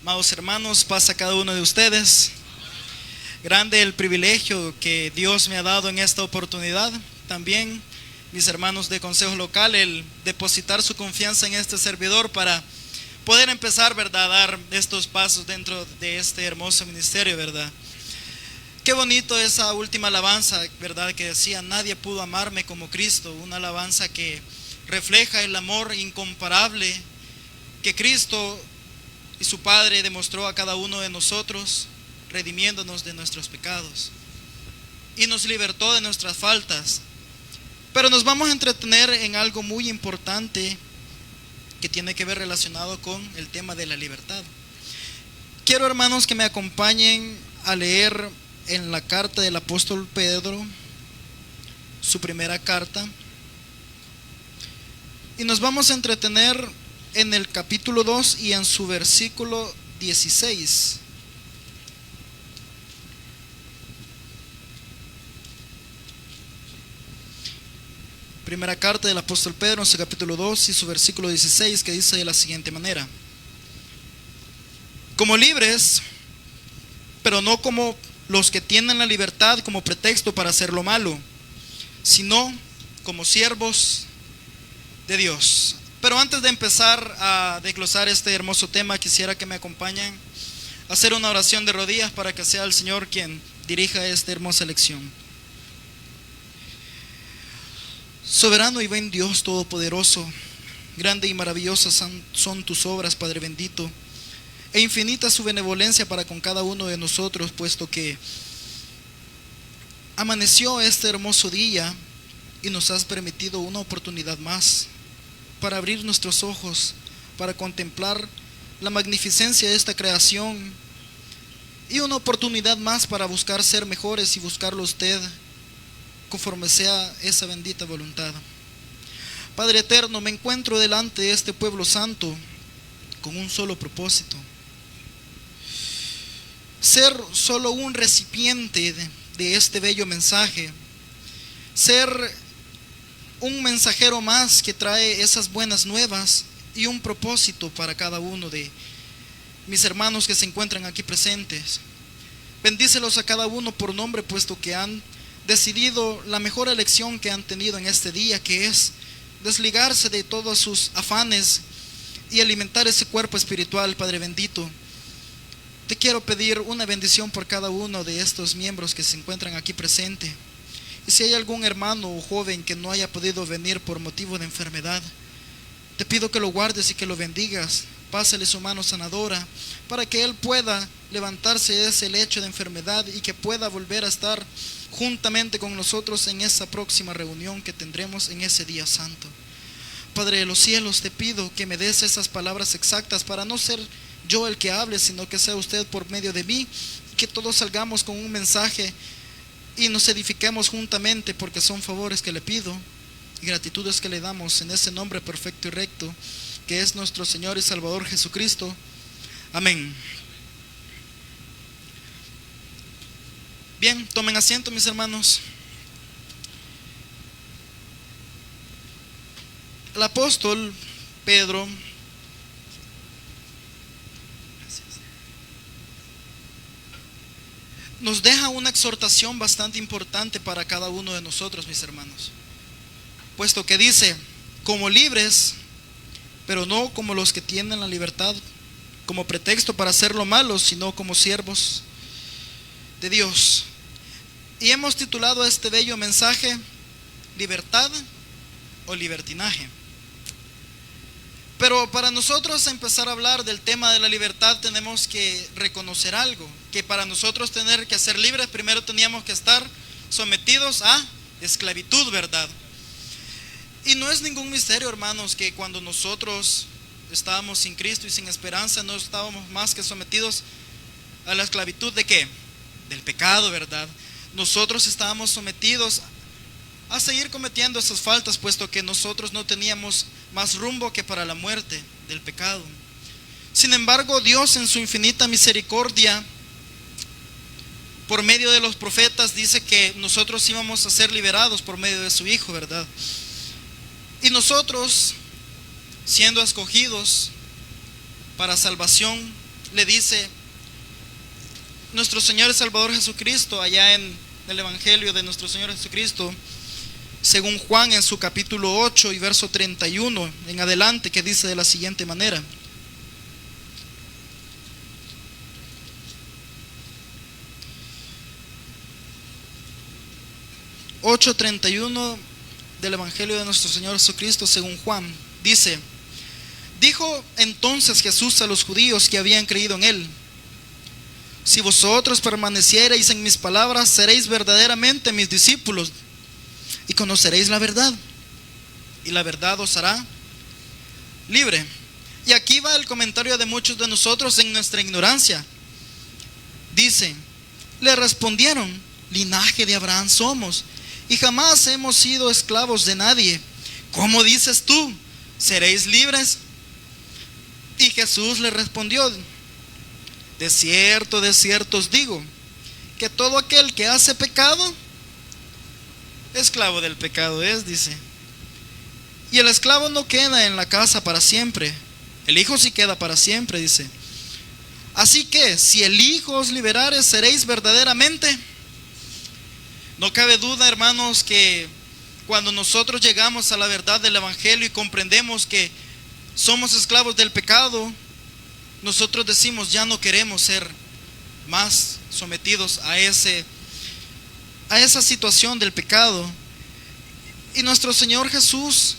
Amados hermanos, paz a cada uno de ustedes. Grande el privilegio que Dios me ha dado en esta oportunidad. También mis hermanos de consejo local, el depositar su confianza en este servidor para poder empezar, ¿verdad?, a dar estos pasos dentro de este hermoso ministerio, ¿verdad? Qué bonito esa última alabanza, ¿verdad?, que decía: nadie pudo amarme como Cristo. Una alabanza que refleja el amor incomparable que Cristo y su Padre demostró a cada uno de nosotros, redimiéndonos de nuestros pecados y nos libertó de nuestras faltas. Pero nos vamos a entretener en algo muy importante que tiene que ver relacionado con el tema de la libertad. Quiero, hermanos, que me acompañen a leer en la carta del apóstol Pedro, su primera carta, y nos vamos a entretener en el capítulo 2 y en su versículo 16. Primera carta del apóstol Pedro, en su capítulo 2 y su versículo 16, que dice de la siguiente manera: como libres, pero no como los que tienen la libertad como pretexto para hacer lo malo, sino como siervos de Dios. Pero antes de empezar a desglosar este hermoso tema, quisiera que me acompañen a hacer una oración de rodillas para que sea el Señor quien dirija esta hermosa lección. Soberano y buen Dios todopoderoso, grande y maravillosas son tus obras, Padre bendito, e infinita su benevolencia para con cada uno de nosotros, puesto que amaneció este hermoso día y nos has permitido una oportunidad más para abrir nuestros ojos, para contemplar la magnificencia de esta creación, y una oportunidad más para buscar ser mejores y buscarlo usted conforme sea esa bendita voluntad. Padre eterno, me encuentro delante de este pueblo santo con un solo propósito: ser solo un recipiente de este bello mensaje, ser un mensajero más que trae esas buenas nuevas y un propósito para cada uno de mis hermanos que se encuentran aquí presentes. Bendícelos a cada uno por nombre, puesto que han decidido la mejor elección que han tenido en este día, que es desligarse de todos sus afanes y alimentar ese cuerpo espiritual. Padre bendito, te quiero pedir una bendición por cada uno de estos miembros que se encuentran aquí presentes. Y si hay algún hermano o joven que no haya podido venir por motivo de enfermedad, te pido que lo guardes y que lo bendigas. Pásale su mano sanadora para que él pueda levantarse de ese lecho de enfermedad y que pueda volver a estar juntamente con nosotros en esa próxima reunión que tendremos en ese día santo. Padre de los cielos, te pido que me des esas palabras exactas para no ser yo el que hable, sino que sea usted por medio de mí, y que todos salgamos con un mensaje y nos edifiquemos juntamente, porque son favores que le pido y gratitudes que le damos en ese nombre perfecto y recto que es nuestro Señor y Salvador Jesucristo. Amén. Bien, tomen asiento, mis hermanos. El apóstol Pedro nos deja una exhortación bastante importante para cada uno de nosotros, mis hermanos, puesto que dice: como libres, pero no como los que tienen la libertad como pretexto para hacer lo malo, sino como siervos de Dios. Y hemos titulado a este bello mensaje: libertad o libertinaje. Pero para nosotros empezar a hablar del tema de la libertad, tenemos que reconocer algo: que para nosotros tener que ser libres, primero teníamos que estar sometidos a esclavitud, ¿verdad? Y no es ningún misterio, hermanos, que cuando nosotros estábamos sin Cristo y sin esperanza, no estábamos más que sometidos a la esclavitud ¿de qué? Del pecado, ¿verdad? Nosotros estábamos sometidos a seguir cometiendo esas faltas, puesto que nosotros no teníamos más rumbo que para la muerte del pecado. Sin embargo, Dios en su infinita misericordia, por medio de los profetas, dice que nosotros íbamos a ser liberados por medio de su Hijo, ¿verdad? Y nosotros, siendo escogidos para salvación, le dice nuestro Señor y Salvador Jesucristo allá en el Evangelio de nuestro Señor Jesucristo, según Juan en su capítulo 8 y verso 31 en adelante, que dice de la siguiente manera: 8:31 del Evangelio de nuestro Señor Jesucristo según Juan, dice: dijo entonces Jesús a los judíos que habían creído en él: si vosotros permaneciereis en mis palabras, seréis verdaderamente mis discípulos y conoceréis la verdad, y la verdad os hará libre. Y aquí va el comentario de muchos de nosotros en nuestra ignorancia. Dice: le respondieron: linaje de Abraham somos, y jamás hemos sido esclavos de nadie. ¿Cómo dices tú, seréis libres? Y Jesús le respondió: de cierto os digo, que todo aquel que hace pecado, esclavo del pecado es, dice. Y el esclavo no queda en la casa para siempre, el Hijo sí queda para siempre, dice. Así que, si el Hijo os liberare, seréis verdaderamente. No cabe duda, hermanos, que cuando nosotros llegamos a la verdad del Evangelio y comprendemos que somos esclavos del pecado, nosotros decimos: ya no queremos ser más sometidos a esa situación del pecado. Y nuestro Señor Jesús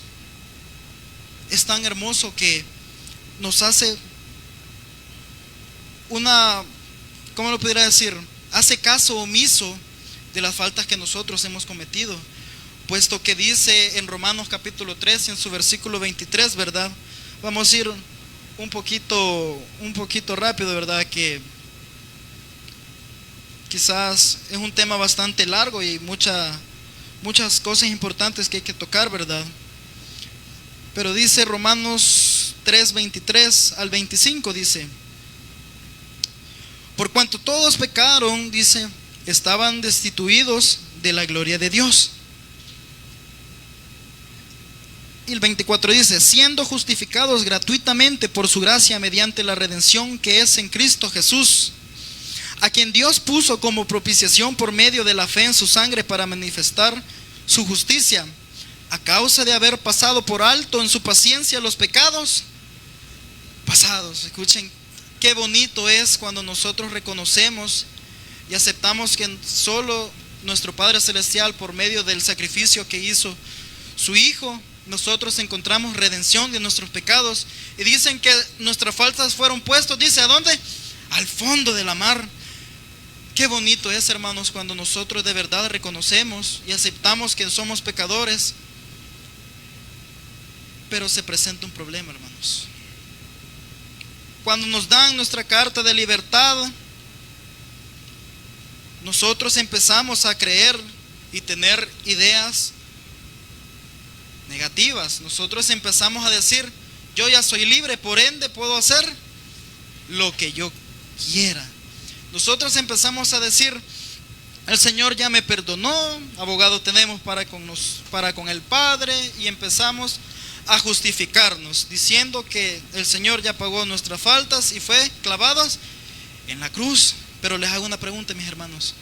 es tan hermoso que nos hace ¿cómo lo pudiera decir? Hace caso omiso de las faltas que nosotros hemos cometido, puesto que dice en Romanos capítulo 3 en su versículo 23, ¿verdad? Vamos a ir un poquito rápido, ¿verdad? Que quizás es un tema bastante largo y muchas cosas importantes que hay que tocar, ¿verdad? Pero dice Romanos 3, 23 al 25, dice: por cuanto todos pecaron, dice, estaban destituidos de la gloria de Dios. Y el 24 dice: siendo justificados gratuitamente por su gracia mediante la redención que es en Cristo Jesús, a quien Dios puso como propiciación por medio de la fe en su sangre para manifestar su justicia, a causa de haber pasado por alto en su paciencia los pecados pasados. Escuchen, qué bonito es cuando nosotros reconocemos y aceptamos que solo nuestro Padre Celestial, por medio del sacrificio que hizo su Hijo, nosotros encontramos redención de nuestros pecados. Y dicen que nuestras faltas fueron puestos, dice, ¿a dónde? Al fondo de la mar. Qué bonito es, hermanos, cuando nosotros de verdad reconocemos y aceptamos que somos pecadores. Pero se presenta un problema, hermanos. Cuando nos dan nuestra carta de libertad, nosotros empezamos a creer y tener ideas negativas. Nosotros empezamos a decir: yo ya soy libre, por ende puedo hacer lo que yo quiera. Nosotros empezamos a decir: el Señor ya me perdonó, abogado tenemos para con el Padre, y empezamos a justificarnos diciendo que el Señor ya pagó nuestras faltas y fue clavado en la cruz. Pero les hago una pregunta, mis hermanos: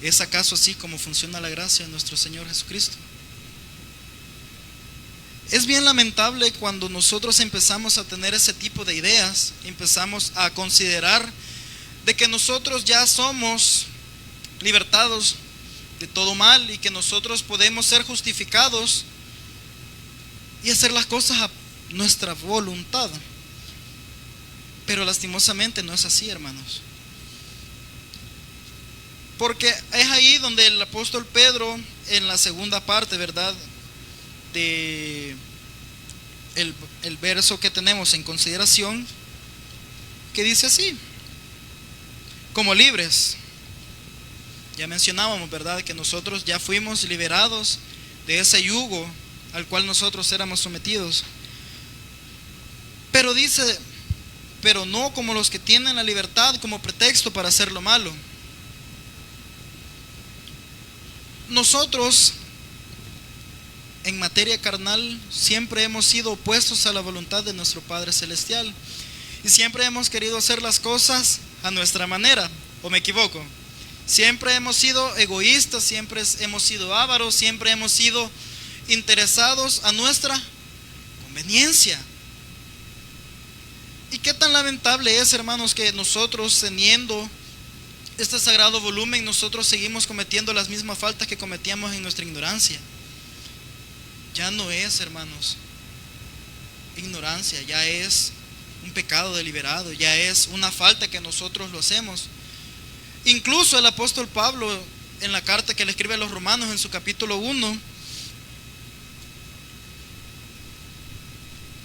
¿es acaso así como funciona la gracia de nuestro Señor Jesucristo? Es bien lamentable cuando nosotros empezamos a tener ese tipo de ideas, empezamos a considerar de que nosotros ya somos libertados de todo mal y que nosotros podemos ser justificados y hacer las cosas a nuestra voluntad. Pero lastimosamente no es así, hermanos. Porque es ahí donde el apóstol Pedro, en la segunda parte, ¿verdad?, de el verso que tenemos en consideración, que dice así: como libres. Ya mencionábamos, ¿verdad?, que nosotros ya fuimos liberados de ese yugo al cual nosotros éramos sometidos. Pero dice: pero no como los que tienen la libertad como pretexto para hacer lo malo. Nosotros, en materia carnal, siempre hemos sido opuestos a la voluntad de nuestro Padre Celestial. Y siempre hemos querido hacer las cosas a nuestra manera, ¿o me equivoco? Siempre hemos sido egoístas, siempre hemos sido ávaros, siempre hemos sido interesados a nuestra conveniencia. Y qué tan lamentable es, hermanos, que nosotros, teniendo este sagrado volumen, nosotros seguimos cometiendo las mismas faltas que cometíamos en nuestra ignorancia. Ya no es, hermanos, ignorancia, ya es un pecado deliberado, ya es una falta que nosotros lo hacemos. Incluso el apóstol Pablo, en la carta que le escribe a los romanos en su capítulo 1,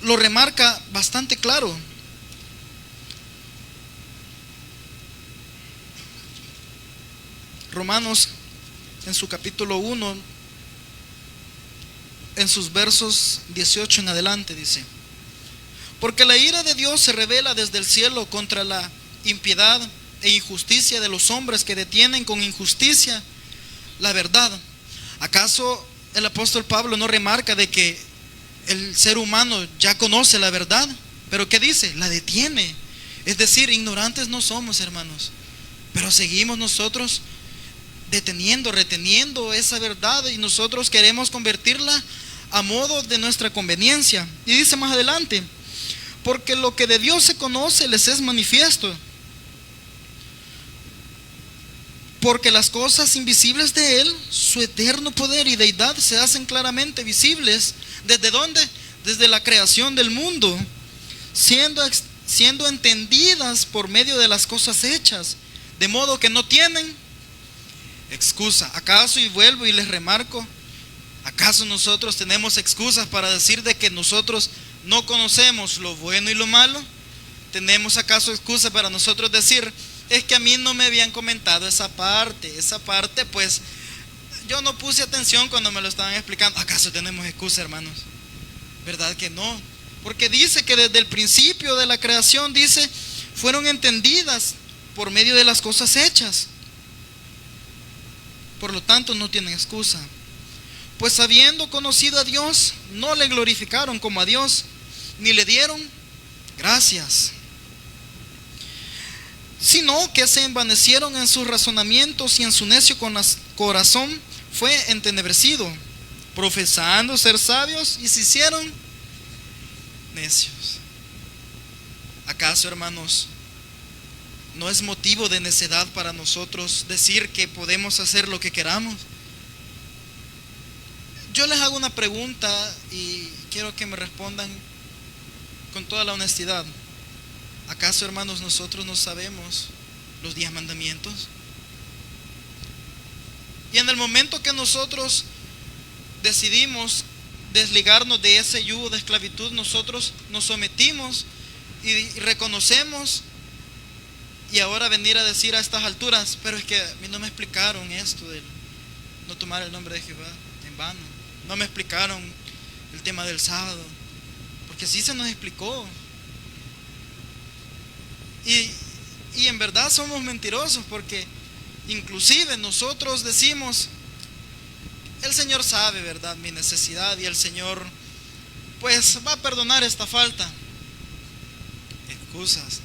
lo remarca bastante claro. Romanos en su capítulo 1, en sus versos 18 en adelante, dice: porque la ira de Dios se revela desde el cielo contra la impiedad e injusticia de los hombres que detienen con injusticia la verdad. ¿Acaso el apóstol Pablo no remarca de que el ser humano ya conoce la verdad? ¿Pero qué dice? La detiene. Es decir, ignorantes no somos, hermanos, pero seguimos nosotros reteniendo esa verdad, y nosotros queremos convertirla a modo de nuestra conveniencia. Y dice más adelante: porque lo que de Dios se conoce les es manifiesto, porque las cosas invisibles de Él, su eterno poder y deidad, se hacen claramente visibles. ¿Desde dónde? Desde la creación del mundo, siendo entendidas por medio de las cosas hechas, de modo que no tienen excusa. ¿Acaso, y vuelvo y les remarco, acaso nosotros tenemos excusas para decir de que nosotros no conocemos lo bueno y lo malo? ¿Tenemos acaso excusa para nosotros decir, es que a mí no me habían comentado esa parte pues yo no puse atención cuando me lo estaban explicando? ¿Acaso tenemos excusa, hermanos? ¿Verdad que no? Porque dice que desde el principio de la creación, dice, fueron entendidas por medio de las cosas hechas. Por lo tanto, no tienen excusa. Pues habiendo conocido a Dios, no le glorificaron como a Dios, ni le dieron gracias, sino que se envanecieron en sus razonamientos, y en su necio corazón fue entenebrecido, profesando ser sabios, y se hicieron necios. ¿Acaso, hermanos, no es motivo de necedad para nosotros decir que podemos hacer lo que queramos? Yo les hago una pregunta y quiero que me respondan con toda la honestidad. ¿Acaso, hermanos, nosotros no sabemos los 10 mandamientos? Y en el momento que nosotros decidimos desligarnos de ese yugo de esclavitud, nosotros nos sometimos y reconocemos. Y ahora venir a decir a estas alturas, pero es que a mí no me explicaron esto de no tomar el nombre de Jehová en vano. No me explicaron el tema del sábado, porque sí se nos explicó. Y en verdad somos mentirosos, porque inclusive nosotros decimos, el Señor sabe, ¿verdad?, mi necesidad, y el Señor pues va a perdonar esta falta. Excusas,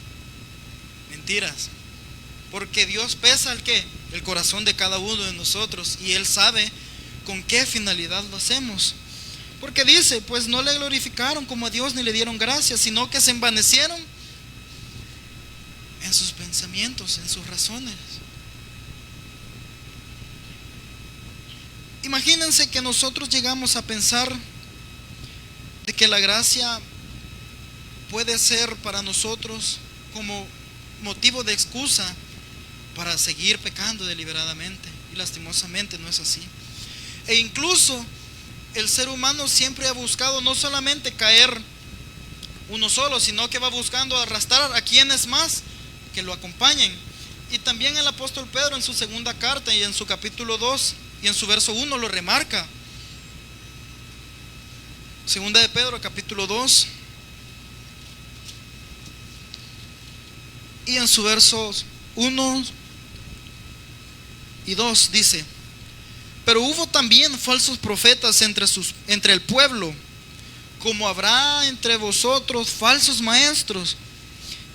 mentiras, porque Dios pesa el corazón de cada uno de nosotros, y Él sabe con qué finalidad lo hacemos. Porque dice, pues no le glorificaron como a Dios, ni le dieron gracias, sino que se envanecieron en sus pensamientos, en sus razones. Imagínense que nosotros llegamos a pensar de que la gracia puede ser para nosotros como motivo de excusa para seguir pecando deliberadamente, y lastimosamente no es así. E incluso el ser humano siempre ha buscado no solamente caer uno solo, sino que va buscando arrastrar a quienes más que lo acompañen. Y también el apóstol Pedro en su segunda carta, y en su capítulo 2 y en su verso 1 lo remarca. Segunda de Pedro, capítulo 2, y en su versos 1 y 2 dice: pero hubo también falsos profetas entre el pueblo, como habrá entre vosotros falsos maestros,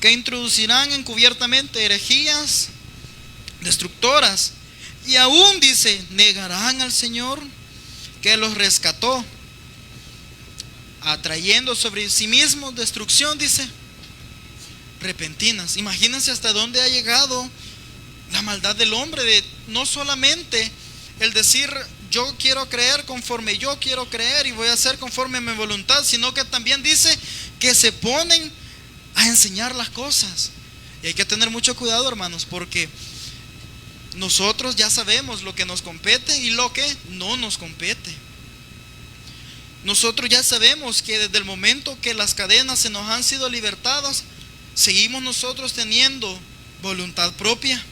que introducirán encubiertamente herejías destructoras, y aún dice, negarán al Señor que los rescató, atrayendo sobre sí mismos destrucción, dice, repentinas. Imagínense hasta dónde ha llegado la maldad del hombre, de no solamente el decir yo quiero creer conforme yo quiero creer y voy a hacer conforme a mi voluntad, sino que también dice que se ponen a enseñar las cosas. Y hay que tener mucho cuidado, hermanos, porque nosotros ya sabemos lo que nos compete y lo que no nos compete. Nosotros ya sabemos que desde el momento que las cadenas se nos han sido libertadas, seguimos nosotros teniendo voluntad propia,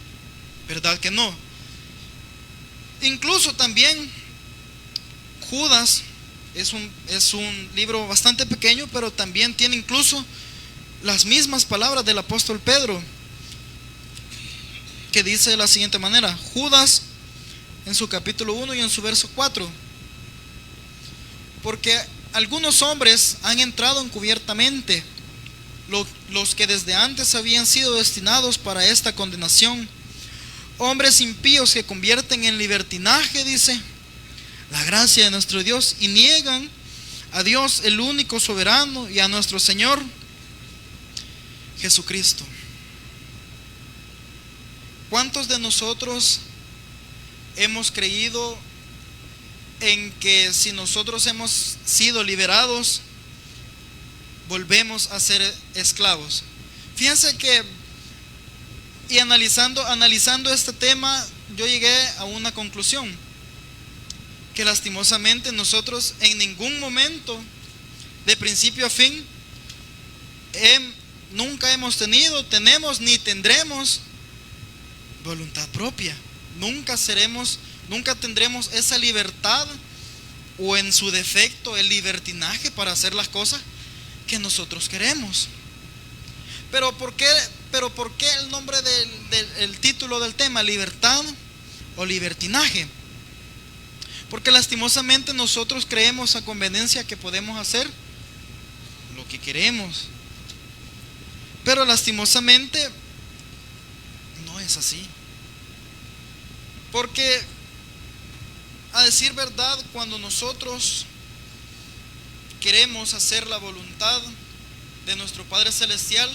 ¿verdad que no? Incluso también Judas es un libro bastante pequeño, pero también tiene incluso las mismas palabras del apóstol Pedro, que dice de la siguiente manera, Judas en su capítulo 1 y en su verso 4, porque algunos hombres han entrado encubiertamente, los que desde antes habían sido destinados para esta condenación, hombres impíos que convierten en libertinaje, dice, la gracia de nuestro Dios, y niegan a Dios el único soberano y a nuestro Señor Jesucristo. ¿Cuántos de nosotros hemos creído en que si nosotros hemos sido liberados, volvemos a ser esclavos? Fíjense que, y analizando este tema, yo llegué a una conclusión, que lastimosamente nosotros en ningún momento, de principio a fin, nunca hemos tenido, tenemos ni tendremos voluntad propia. Nunca tendremos esa libertad, o en su defecto el libertinaje para hacer las cosas que nosotros queremos. Pero ¿por qué el nombre el título del tema, libertad o libertinaje? Porque lastimosamente nosotros creemos a conveniencia que podemos hacer lo que queremos, pero lastimosamente no es así. Porque, a decir verdad, cuando nosotros queremos hacer la voluntad de nuestro Padre Celestial,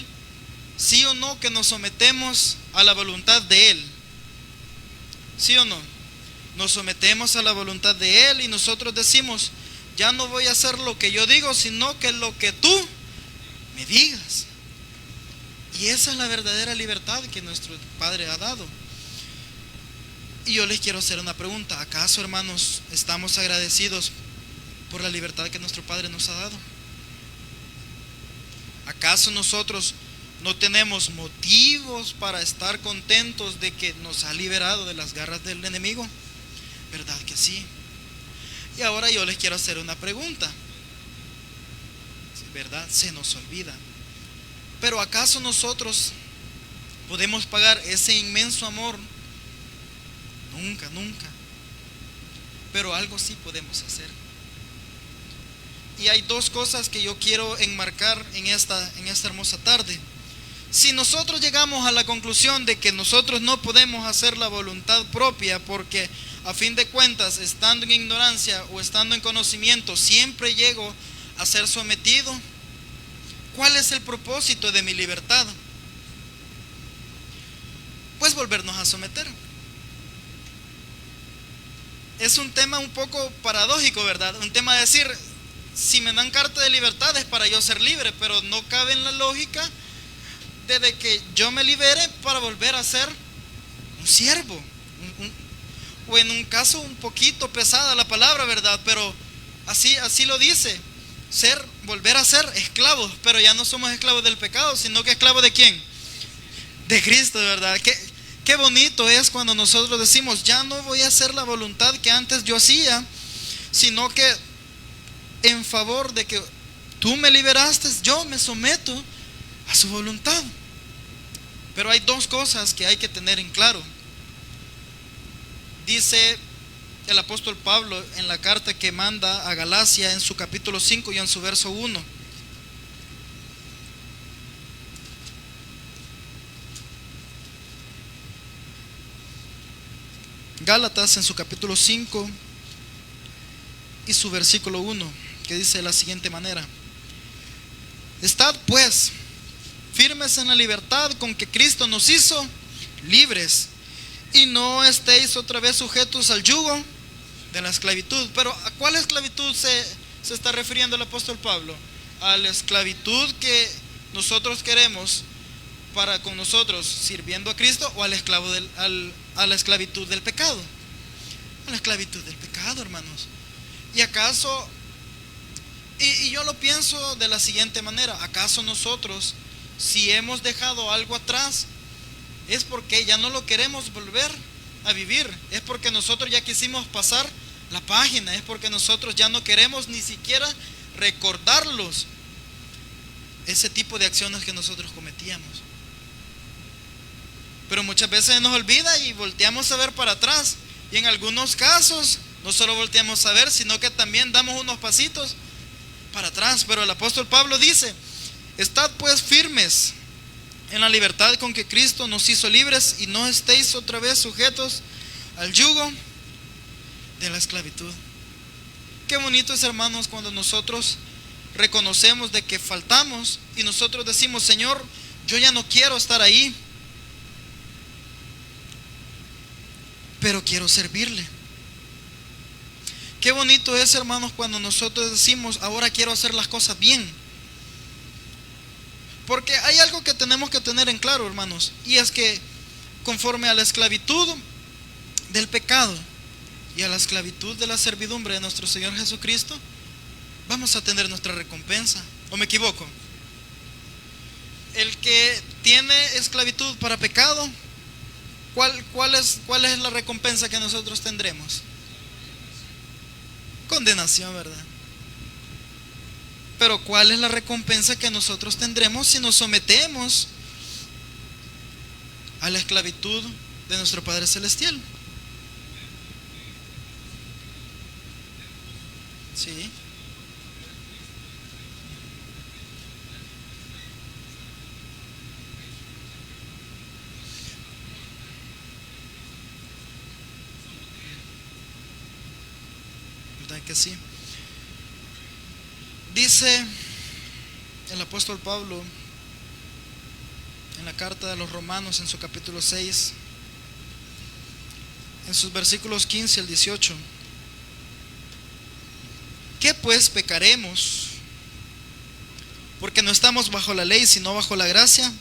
sí o no que nos sometemos a la voluntad de Él, sí o no, nos sometemos a la voluntad de Él, y nosotros decimos, ya no voy a hacer lo que yo digo, sino que lo que tú me digas. Y esa es la verdadera libertad que nuestro Padre ha dado. Y yo les quiero hacer una pregunta: ¿acaso, hermanos, estamos agradecidos por la libertad que nuestro Padre nos ha dado? ¿Acaso nosotros no tenemos motivos para estar contentos de que nos ha liberado de las garras del enemigo? ¿Verdad que sí? Y ahora yo les quiero hacer una pregunta, ¿verdad? Se nos olvida. Pero ¿acaso nosotros podemos pagar ese inmenso amor? Nunca, nunca. Pero algo sí podemos hacer. Y hay dos cosas que yo quiero enmarcar en esta hermosa tarde. Si nosotros llegamos a la conclusión de que nosotros no podemos hacer la voluntad propia, porque a fin de cuentas, estando en ignorancia o estando en conocimiento, siempre llego a ser sometido, ¿cuál es el propósito de mi libertad? Pues volvernos a someter. Es un tema un poco paradójico, ¿verdad? Un tema de decir, si me dan carta de libertad es para yo ser libre, pero no cabe en la lógica de que yo me libere para volver a ser un siervo, o en un caso un poquito pesada la palabra, ¿verdad? Pero así lo dice, volver a ser esclavos, pero ya no somos esclavos del pecado, sino que esclavos ¿de quién? De Cristo, ¿verdad? Qué bonito es cuando nosotros decimos, ya no voy a hacer la voluntad que antes yo hacía, sino que en favor de que tú me liberaste, yo me someto a su voluntad. Pero hay dos cosas que hay que tener en claro. Dice el apóstol Pablo en la carta que manda a Galacia en su capítulo 5 y en su verso 1: Gálatas en su capítulo 5 y su versículo 1, que dice de la siguiente manera: estad pues firmes en la libertad con que Cristo nos hizo libres, y no estéis otra vez sujetos al yugo de la esclavitud. Pero ¿a cuál esclavitud se está refiriendo el apóstol Pablo? A la esclavitud que nosotros queremos para con nosotros sirviendo a Cristo, o a la esclavitud del pecado. A la esclavitud del pecado, hermanos. ¿Y acaso, y yo lo pienso de la siguiente manera, acaso nosotros, si hemos dejado algo atrás, es porque ya no lo queremos volver a vivir? Es porque nosotros ya quisimos pasar la página, es porque nosotros ya no queremos ni siquiera recordarlos, ese tipo de acciones que nosotros cometíamos. Pero muchas veces nos olvida y volteamos a ver para atrás, y en algunos casos no solo volteamos a ver, sino que también damos unos pasitos para atrás. Pero el apóstol Pablo dice: estad pues firmes en la libertad con que Cristo nos hizo libres, y no estéis otra vez sujetos al yugo de la esclavitud. Qué bonito es, hermanos, cuando nosotros reconocemos de que faltamos y nosotros decimos: Señor, yo ya no quiero estar ahí, pero quiero servirle. Qué bonito es, hermanos, cuando nosotros decimos: ahora quiero hacer las cosas bien. Porque hay algo que tenemos que tener en claro, hermanos, y es que conforme a la esclavitud del pecado y a la esclavitud de la servidumbre de nuestro Señor Jesucristo, vamos a tener nuestra recompensa. ¿O me equivoco? El que tiene esclavitud para pecado, ¿cuál es la recompensa que nosotros tendremos? Condenación, ¿verdad? Pero ¿cuál es la recompensa que nosotros tendremos si nos sometemos a la esclavitud de nuestro Padre Celestial? Sí. ¿Verdad que sí? Dice el apóstol Pablo en la carta de los Romanos, en su capítulo 6, en sus versículos 15 al 18: ¿qué pues pecaremos? Porque no estamos bajo la ley, sino bajo la gracia.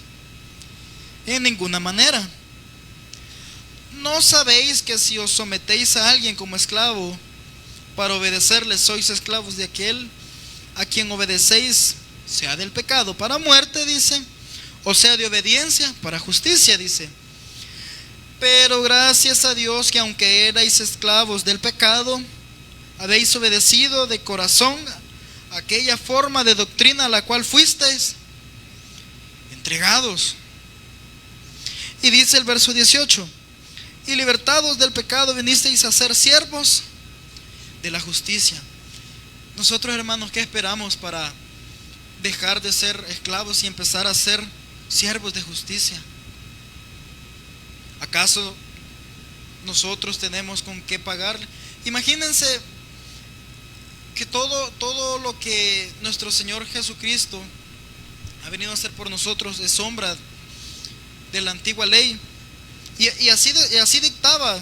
En ninguna manera. ¿No sabéis que si os sometéis a alguien como esclavo para obedecerle, sois esclavos de aquel a quien obedecéis, sea del pecado para muerte, dice, o sea de obediencia para justicia, dice? Pero gracias a Dios que aunque erais esclavos del pecado, habéis obedecido de corazón aquella forma de doctrina a la cual fuisteis entregados. Y dice el verso 18: y libertados del pecado vinisteis a ser siervos de la justicia. Nosotros, hermanos, ¿qué esperamos para dejar de ser esclavos y empezar a ser siervos de justicia? ¿Acaso nosotros tenemos con qué pagar? Imagínense que todo lo que nuestro Señor Jesucristo ha venido a hacer por nosotros es sombra de la antigua ley, y así dictaba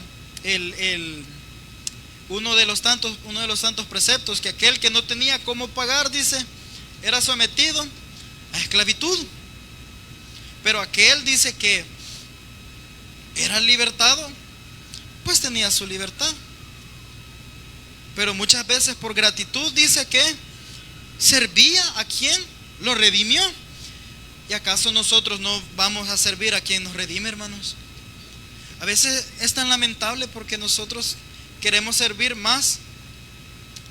uno de los tantos preceptos, que aquel que no tenía cómo pagar, dice, era sometido a esclavitud. Pero aquel, dice, que era libertado, pues tenía su libertad. Pero muchas veces por gratitud, dice, que servía a quien lo redimió. ¿Y acaso nosotros no vamos a servir a quien nos redime, hermanos? A veces es tan lamentable porque nosotros queremos servir más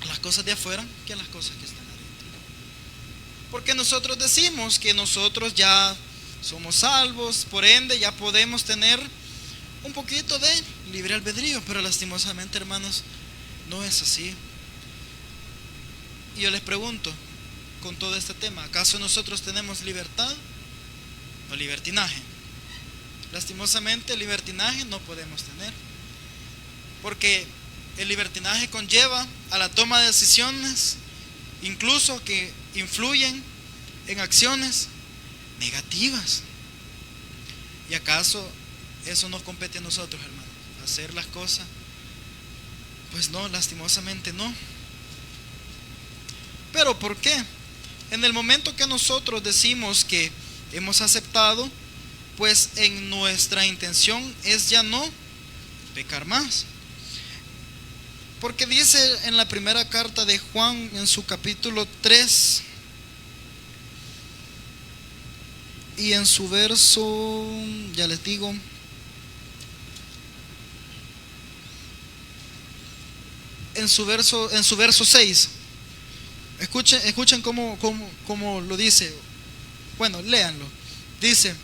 a las cosas de afuera que a las cosas que están adentro. Porque nosotros decimos que nosotros ya somos salvos, por ende ya podemos tener un poquito de libre albedrío, pero lastimosamente, hermanos, no es así. Y yo les pregunto, con todo este tema, ¿acaso nosotros tenemos libertad o libertinaje? Lastimosamente, libertinaje no podemos tener. porque el libertinaje conlleva a la toma de decisiones, incluso que influyen en acciones negativas. ¿Y acaso eso nos compete a nosotros, hermanos? ¿Hacer las cosas? Pues no, lastimosamente no. ¿Pero por qué? En el momento que nosotros decimos que hemos aceptado, pues en nuestra intención es ya no pecar más. Porque dice en la primera carta de Juan, en su capítulo 3, y en su verso, ya les digo, en su verso 6, escuchen cómo lo dice. Bueno, léanlo. Dice: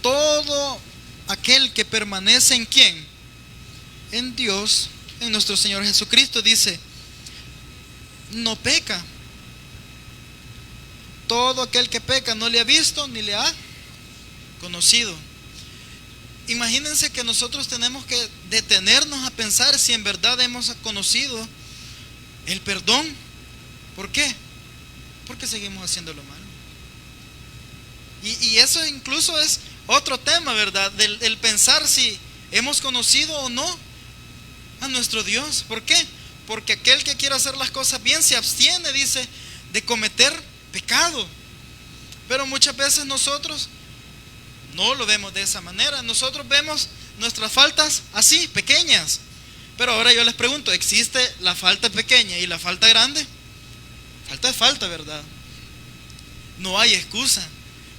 todo aquel que permanece en ¿quién? En Dios, en nuestro Señor Jesucristo, dice, no peca. Todo aquel que peca no le ha visto ni le ha conocido. Imagínense que nosotros tenemos que detenernos a pensar si en verdad hemos conocido el perdón. ¿Por qué? Porque seguimos haciendo lo malo. Y eso incluso es otro tema, ¿verdad? Del pensar si hemos conocido o no a nuestro Dios. ¿Por qué? Porque aquel que quiere hacer las cosas bien se abstiene, dice, de cometer pecado. Pero muchas veces nosotros no lo vemos de esa manera. Nosotros vemos nuestras faltas así, pequeñas. Pero ahora yo les pregunto, ¿existe la falta pequeña y la falta grande? Falta es falta, ¿verdad? No hay excusa.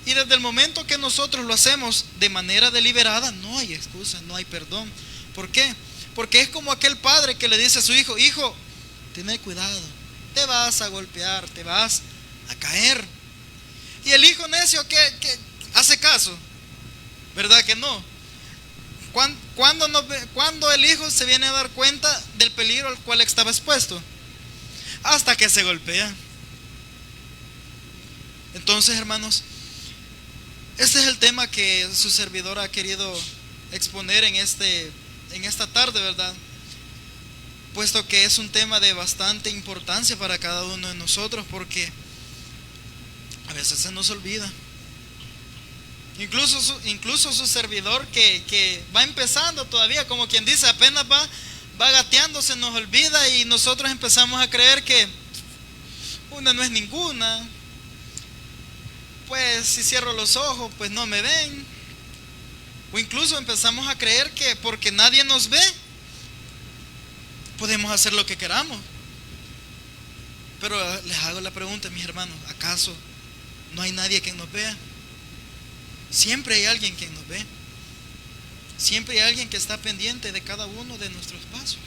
Y desde el momento que nosotros lo hacemos de manera deliberada, no hay excusa, no hay perdón. ¿Por qué? Porque es como aquel padre que le dice a su hijo: hijo, ten cuidado, te vas a golpear, te vas a caer. Y el hijo necio que hace caso, ¿verdad que no? ¿Cuándo el hijo se viene a dar cuenta del peligro al cual estaba expuesto? Hasta que se golpea. Entonces, hermanos, este es el tema que su servidor ha querido exponer en esta tarde, ¿verdad? Puesto que es un tema de bastante importancia para cada uno de nosotros, porque a veces se nos olvida. Incluso su servidor que va empezando todavía, como quien dice, apenas va gateando, se nos olvida y nosotros empezamos a creer que una no es ninguna. Pues si cierro los ojos, pues no me ven. O incluso empezamos a creer que porque nadie nos ve, podemos hacer lo que queramos. Pero les hago la pregunta, mis hermanos, ¿acaso no hay nadie que nos vea? Siempre hay alguien que nos ve. Siempre hay alguien que está pendiente de cada uno de nuestros pasos.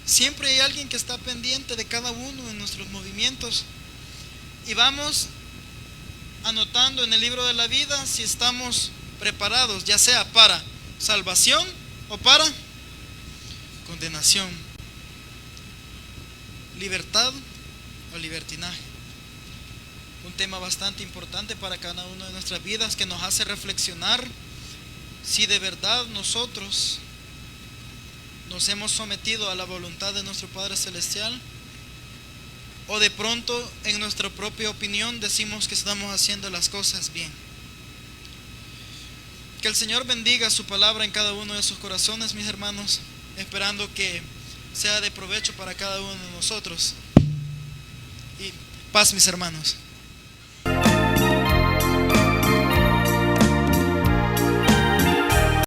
Siempre hay alguien que está pendiente de cada uno de nuestros movimientos. Y vamos anotando en el libro de la vida si estamos preparados, ya sea para salvación o para condenación, libertad o libertinaje. Un tema bastante importante para cada una de nuestras vidas, que nos hace reflexionar si de verdad nosotros nos hemos sometido a la voluntad de nuestro Padre Celestial, o de pronto en nuestra propia opinión decimos que estamos haciendo las cosas bien. Que el Señor bendiga su palabra en cada uno de sus corazones, mis hermanos, esperando que sea de provecho para cada uno de nosotros. Y paz, mis hermanos.